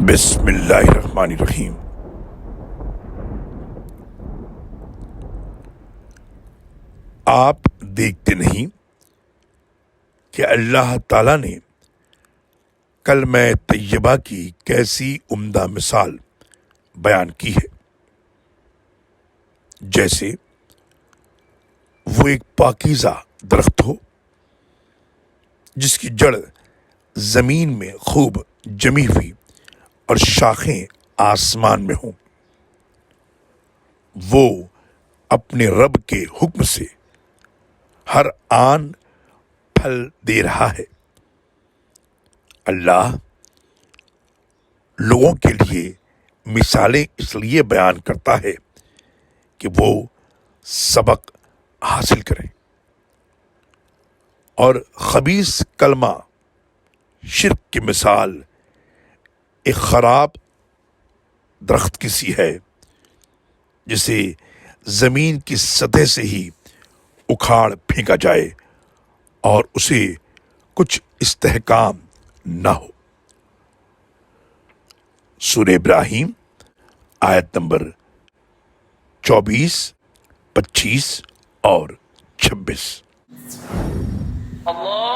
بسم اللہ الرحمن الرحیم۔ آپ دیکھتے نہیں کہ اللہ تعالیٰ نے کلمہ طیبہ کی کیسی عمدہ مثال بیان کی ہے، جیسے وہ ایک پاکیزہ درخت ہو جس کی جڑ زمین میں خوب جمی ہوئی اور شاخیں آسمان میں ہوں۔ وہ اپنے رب کے حکم سے ہر آن پھل دے رہا ہے۔ اللہ لوگوں کے لیے مثالیں اس لیے بیان کرتا ہے کہ وہ سبق حاصل کریں، اور خبیث کلمہ شرک کی مثال ایک خراب درخت کی سی ہے جسے زمین کی سطح سے ہی اکھاڑ پھینکا جائے اور اسے کچھ استحکام نہ ہو۔ سورہ ابراہیم آیت نمبر 24، 25 اور 26۔ اللہ